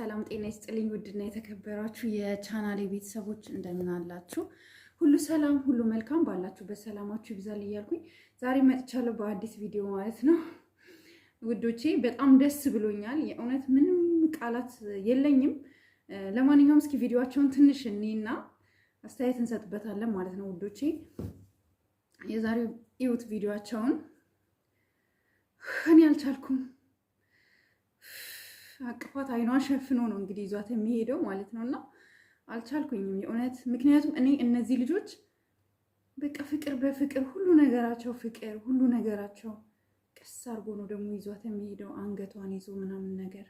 ሰላም ጤና ይስጥልኝ። ውድና የተከበራችሁ የቻናሌ ቤተሰቦች እንደምን አላችሁ? ሁሉ ሰላም፣ ሁሉ መልካም፣ ባላችሁበት ሰላማችሁ ይብዛል እያልኩኝ ዛሬ መጥቻለሁ በአዲስ ቪዲዮ ማለት ነው። ውዶቼ በጣም ደስ ብሎኛል። የእውነት ምንም ቃላት የለኝም። ለማንኛውም እስኪ ቪዲዮአቸውን ትንሽ እኔና አስተያየት እንሰጥበታለን ማለት ነው ውዶቼ። የዛሬው ኢዩት ቪዲዮአቸውን። እኔ አልቻልኩም። አቅፋት አይኗን ሸፍኖ ነው እንግዲህ ይዟት የሚሄደው ማለት ነውና አልቻልኩኝም የእውነት። ምክንያቱም እኔ እነዚህ ልጆች በቃ ፍቅር በፍቅር ሁሉ ነገራቸው ፍቅር ሁሉ ነገራቸው ቀስ አድርጎ ነው ደግሞ ይዟት የሚሄደው። አንገቷን ይዞ ምናምን ነገር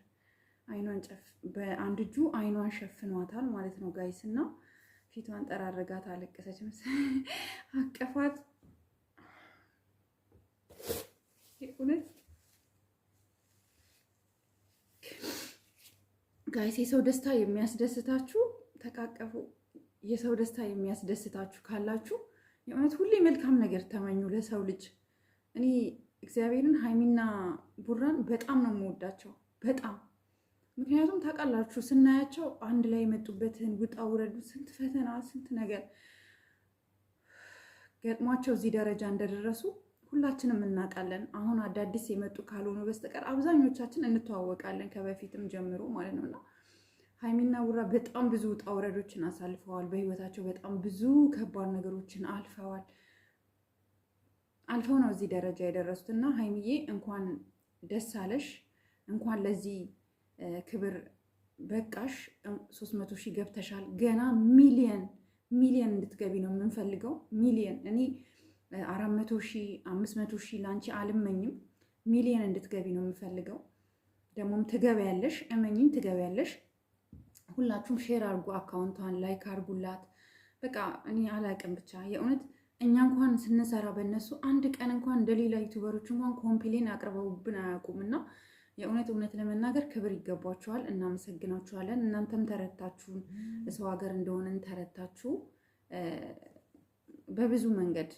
አይኗን በአንድ እጁ አይኗን ሸፍኗታል ማለት ነው ጋይስ። እና ፊቷን ጠራረጋት፣ አለቀሰች መሰለኝ። አቀፋት የእውነት ጋይስ። የሰው ደስታ የሚያስደስታችሁ ተቃቀፉ። የሰው ደስታ የሚያስደስታችሁ ካላችሁ የእውነት ሁሌ መልካም ነገር ተመኙ ለሰው ልጅ። እኔ እግዚአብሔርን ሀይሚና ቡራን በጣም ነው የምወዳቸው በጣም። ምክንያቱም ታውቃላችሁ ስናያቸው አንድ ላይ የመጡበትን ውጣ ውረዱ፣ ስንት ፈተና ስንት ነገር ገጥሟቸው እዚህ ደረጃ እንደደረሱ ሁላችንም እናውቃለን። አሁን አዳዲስ የመጡ ካልሆኑ በስተቀር አብዛኞቻችን እንተዋወቃለን ከበፊትም ጀምሮ ማለት ነውና ሀይሚና ቡራ በጣም ብዙ ውጣ ውረዶችን አሳልፈዋል በህይወታቸው። በጣም ብዙ ከባድ ነገሮችን አልፈው ነው እዚህ ደረጃ የደረሱት። እና ሀይሚዬ እንኳን ደስ አለሽ፣ እንኳን ለዚህ ክብር በቃሽ። 300,000 ገብተሻል። ገና ሚሊየን እንድትገቢ ነው የምንፈልገው። ሚሊየን እኔ 400,000 500,000 ላንቺ አልመኝም። ሚሊየን እንድትገቢ ነው የምፈልገው። ደግሞም ትገቢያለሽ፣ እመኝኝ ትገቢያለሽ። ሁላችሁም ሼር አድርጉ፣ አካውንቷን ላይክ አድርጉላት። በቃ እኔ አላቅም ብቻ የእውነት እኛ እንኳን ስንሰራ በእነሱ አንድ ቀን እንኳን እንደሌላ ዩቱበሮች እንኳን ኮምፕሌን አቅርበውብን አያውቁም። እና እውነት ለመናገር ክብር ይገባችኋል። እናመሰግናችኋለን። እናንተም ተረታችሁን፣ ሰው ሀገር እንደሆነን ተረታችሁ በብዙ መንገድ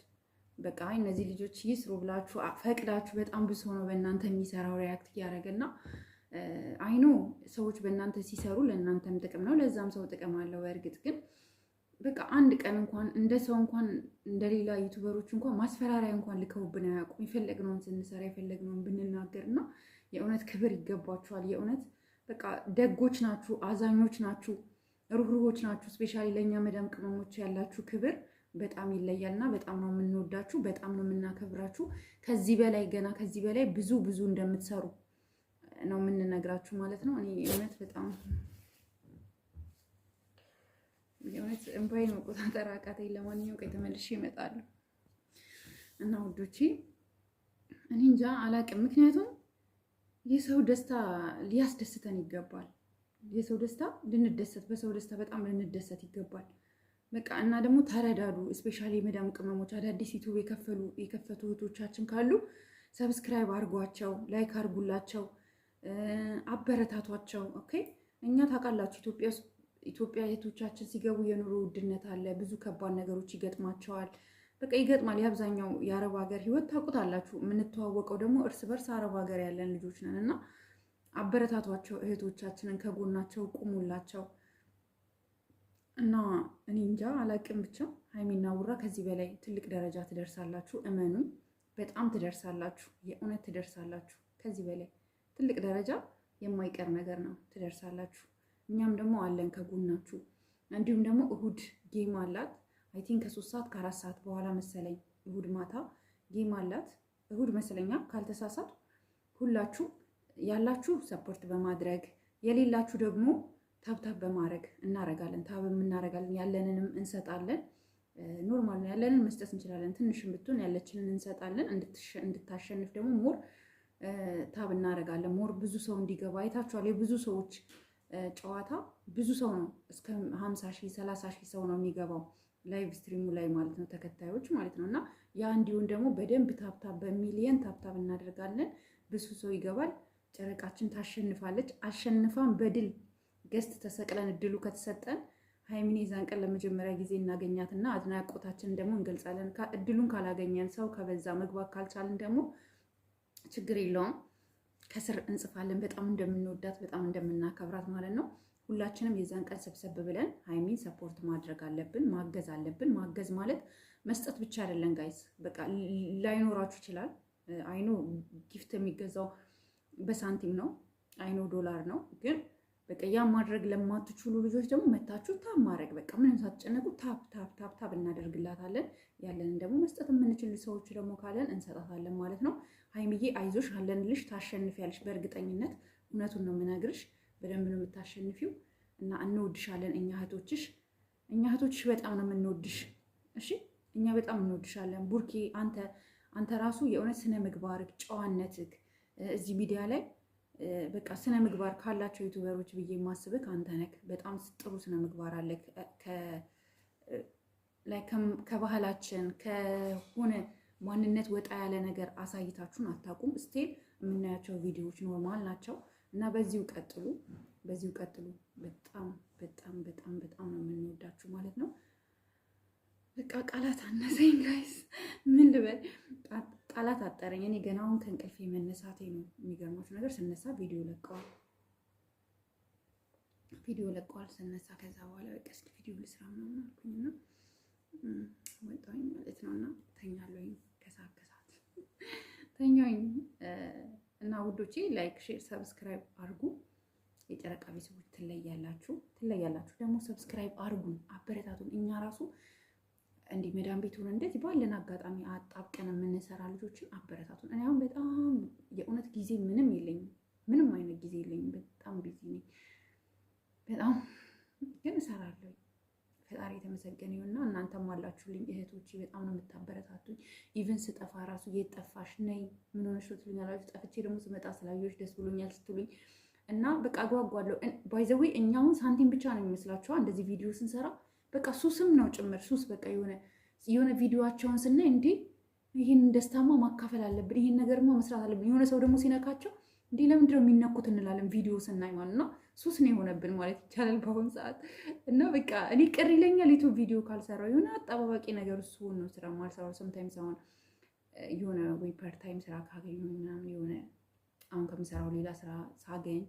በቃ እነዚህ ልጆች ይስሩ ብላችሁ ፈቅዳችሁ። በጣም ብዙ ነው በእናንተ የሚሰራው ሪያክት እያደረገና አይኖ ሰዎች በእናንተ ሲሰሩ ለእናንተም ጥቅም ነው፣ ለዛም ሰው ጥቅም አለው። በእርግጥ ግን በቃ አንድ ቀን እንኳን እንደ ሰው እንኳን እንደሌላ ዩቱበሮች እንኳን ማስፈራሪያ እንኳን ልከውብን አያውቁም። የፈለግነውን ስንሰራ የፈለግነውን ብንናገር እና የእውነት ክብር ይገባችኋል። የእውነት በቃ ደጎች ናችሁ፣ አዛኞች ናችሁ፣ ሩህሩሆች ናችሁ። ስፔሻሊ ለእኛ መዳም ቅመሞች ያላችሁ ክብር በጣም ይለያልና በጣም ነው የምንወዳችሁ፣ በጣም ነው የምናከብራችሁ። ከዚህ በላይ ገና ከዚህ በላይ ብዙ እንደምትሰሩ ነው የምንነግራችሁ ማለት ነው። እኔ እውነት በጣም የእውነት እንባዬን መቆጣጠር አቃተኝ። ለማንኛውም ቆይ ተመልሼ እመጣለሁ እና ውዶቼ እኔ እንጃ አላቅም። ምክንያቱም የሰው ደስታ ሊያስደስተን ይገባል። የሰው ደስታ ልንደሰት፣ በሰው ደስታ በጣም ልንደሰት ይገባል። በቃ እና ደግሞ ተረዳዱ። እስፔሻሊ የመዳም ቅመሞች አዳዲስ ዩቲዩብ የከፈቱ እህቶቻችን ካሉ ሰብስክራይብ አድርጓቸው፣ ላይክ አድርጉላቸው፣ አበረታቷቸው። ኦኬ እኛ ታውቃላችሁ ኢትዮጵያ እህቶቻችን ሲገቡ የኑሮ ውድነት አለ፣ ብዙ ከባድ ነገሮች ይገጥማቸዋል። በቃ ይገጥማል። የአብዛኛው የአረብ ሀገር ህይወት ታውቁታላችሁ። የምንተዋወቀው ደግሞ እርስ በርስ አረብ ሀገር ያለን ልጆች ነን እና አበረታቷቸው፣ እህቶቻችንን ከጎናቸው ቁሙላቸው። እና እኔ እንጃ አላቅም ብቻ ሀይሚና ቡራ ከዚህ በላይ ትልቅ ደረጃ ትደርሳላችሁ። እመኑ፣ በጣም ትደርሳላችሁ። የእውነት ትደርሳላችሁ። ከዚህ በላይ ትልቅ ደረጃ የማይቀር ነገር ነው፣ ትደርሳላችሁ። እኛም ደግሞ አለን ከጎናችሁ። እንዲሁም ደግሞ እሁድ ጌም አላት። አይ ቲንክ ከ3 ሰዓት ከ4 ሰዓት በኋላ መሰለኝ እሁድ ማታ ጌም አላት። እሁድ መሰለኛ ካልተሳሳት። ሁላችሁ ያላችሁ ሰፖርት በማድረግ የሌላችሁ ደግሞ ታብታብ በማድረግ እናረጋለን። ታብም እናረጋለን፣ ያለንንም እንሰጣለን። ኖርማል ነው፣ ያለንን መስጠት እንችላለን። ትንሽም ብትሆን ያለችንን እንሰጣለን። እንድታሸንፍ ደግሞ ሞር ታብ እናረጋለን። ሞር ብዙ ሰው እንዲገባ አይታችኋል። የብዙ ሰዎች ጨዋታ ብዙ ሰው ነው፣ እስከ 50,000 30,000 ሰው ነው የሚገባው ላይቭ ስትሪሙ ላይ ማለት ነው፣ ተከታዮች ማለት ነው። እና ያ እንዲሁን ደግሞ በደንብ ታብታብ በሚሊየን ታብታብ እናደርጋለን። ብዙ ሰው ይገባል። ጨረቃችን ታሸንፋለች። አሸንፋን በድል ገስት ተሰቅለን እድሉ ከተሰጠን ሀይሚን የዛን ቀን ለመጀመሪያ ጊዜ እናገኛትና አድናቆታችንን ደግሞ እንገልጻለን። እድሉን ካላገኘን ሰው ከበዛ መግባት ካልቻልን ደግሞ ችግር የለውም። ከስር እንጽፋለን በጣም እንደምንወዳት በጣም እንደምናከብራት ማለት ነው። ሁላችንም የዛን ቀን ሰብሰብ ብለን ሀይሚን ሰፖርት ማድረግ አለብን፣ ማገዝ አለብን። ማገዝ ማለት መስጠት ብቻ አይደለም ጋይስ። በቃ ላይኖራችሁ ይችላል። አይኖ ጊፍት የሚገዛው በሳንቲም ነው፣ አይኖ ዶላር ነው። ግን በቃ ያ ማድረግ ለማትችሉ ልጆች ደግሞ መታችሁ ታብ ማድረግ በቃ ምንም ሳትጨነቁ ታብ ታብ ታብ ታብ እናደርግላታለን። ያለንን ደግሞ መስጠት የምንችል ሰዎች ደግሞ ካለን እንሰጣታለን ማለት ነው። ሀይሚዬ አይዞሽ አለንልሽ፣ ታሸንፊያለሽ በእርግጠኝነት። እውነቱን ነው የምነግርሽ፣ በደንብ ነው የምታሸንፊው እና እንወድሻለን። እኛ እህቶችሽ በጣም ነው የምንወድሽ። እሺ እኛ በጣም እንወድሻለን። ቡርኬ አንተ ራሱ የእውነት ስነ ምግባርክ፣ ጨዋነትክ እዚህ ሚዲያ ላይ በቃ ስነ ምግባር ካላቸው ዩቱበሮች ብዬ የማስብክ አንተ ነክ። በጣም ጥሩ ስነ ምግባር አለ። ከባህላችን ከሆነ ማንነት ወጣ ያለ ነገር አሳይታችሁን አታውቁም። ስቴል የምናያቸው ቪዲዮዎች ኖርማል ናቸው እና በዚሁ ቀጥሉ። በጣም በጣም በጣም በጣም ነው የምንወዳችሁ ማለት ነው። በቃ ቃላት አነሰኝ ጋይስ፣ ምን ልበል? ቃላት አጠረኝ። እኔ ገና አሁን ከእንቅልፌ መነሳቴ ነው። የሚገርማችሁ ነገር ስነሳ ቪዲዮ ለቀዋል ስነሳ። ከዛ በኋላ በቃ እስኪ ቪዲዮ ልስራ ምናምን አልኩኝና ወጣሁኝ ማለት ነው። እና ተኛለሁኝ፣ ከሰዓት ተኛሁኝ። እና ውዶቼ ላይክ፣ ሼር፣ ሰብስክራይብ አድርጉ። የጨረቃ ቤተሰቦች ትለያላችሁ። ደግሞ ሰብስክራይብ አድርጉን፣ አበረታቱን። እኛ ራሱ እንዲህ መዳም ቤት ሆነ እንደዚህ ባለን አጋጣሚ አጣብቀን የምንሰራ ልጆችን አበረታቱን። እኔ አሁን በጣም የእውነት ጊዜ ምንም አይነት ጊዜ የለኝም። በጣም ቢዚ ነኝ። በጣም ግን እሰራለሁ። ፈጣሪ የተመሰገነ ይሁንና እናንተም አላችሁልኝ እህቶቼ፣ በጣም ነው የምታበረታቱኝ። ኢቭን ስጠፋ ራሱ የት ጠፋሽ ነይ ምን ሆነሽ ነው ትሉኛላችሁ። ጠፍቼ ደግሞ ስመጣ ስላየሁሽ ደስ ብሎኛል ስትሉኝ እና በቃ አጓጓለሁ። ባይ ዘ ዌይ እኛውን ሳንቲም ብቻ ነው የሚመስላችኋል እንደዚህ ቪዲዮ ስንሰራ በቃ ሱስም ነው ጭምር። ሱስ በቃ የሆነ ቪዲዮዋቸውን ስናይ እንዴ ይህን ደስታማ ማካፈል አለብን፣ ይህን ነገርማ መስራት አለብን። የሆነ ሰው ደግሞ ሲነካቸው እንዴ ለምንድነው የሚነኩት እንላለን ቪዲዮ ስናይ ማለት ነው። ሱስ ነው የሆነብን ማለት ይቻላል በአሁኑ ሰዓት። እና በቃ እኔ ቅር ይለኛል ዩቱብ ቪዲዮ ካልሰራው። የሆነ አጠባባቂ ነገር እሱ ነው ስራ ማልሰራው። ሰምታይምስ አሁን የሆነ ወይ ፓርታይም ስራ ካገኘ ምናምን የሆነ አሁን ከምሰራው ሌላ ስራ ሳገኝ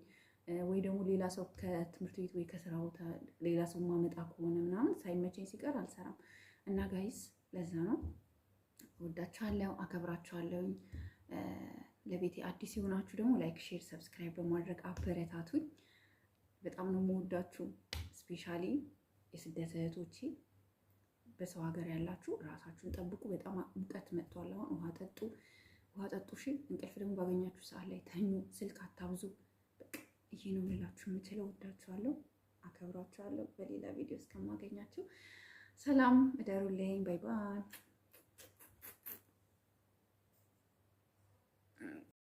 ወይ ደግሞ ሌላ ሰው ከትምህርት ቤት ወይ ከስራ ቦታ ሌላ ሰው ማመጣ ከሆነ ምናምን ሳይመቸኝ ሲቀር አልሰራም። እና ጋይስ ለዛ ነው። ወዳችኋለሁ፣ አከብራችኋለሁ። ለቤቴ አዲስ የሆናችሁ ደግሞ ላይክ፣ ሼር፣ ሰብስክራይብ በማድረግ አበረታቱኝ። በጣም ነው የምወዳችሁ። ስፔሻሊ የስደት እህቶቼ፣ በሰው ሀገር ያላችሁ ራሳችሁን ጠብቁ። በጣም ሙቀት መጥቷል። አሁን ውሃ ጠጡ። እሺ። እንቅልፍ ደግሞ ባገኛችሁ ሰዓት ላይ ተኙ። ስልክ አታብዙ። ይሄ ነው ልላችሁ የምችለው። ወዳችኋለሁ፣ አከብራችኋለሁ። በሌላ ቪዲዮ እስከማገኛችሁ ሰላም እደሩልኝ። ባይ ባይ።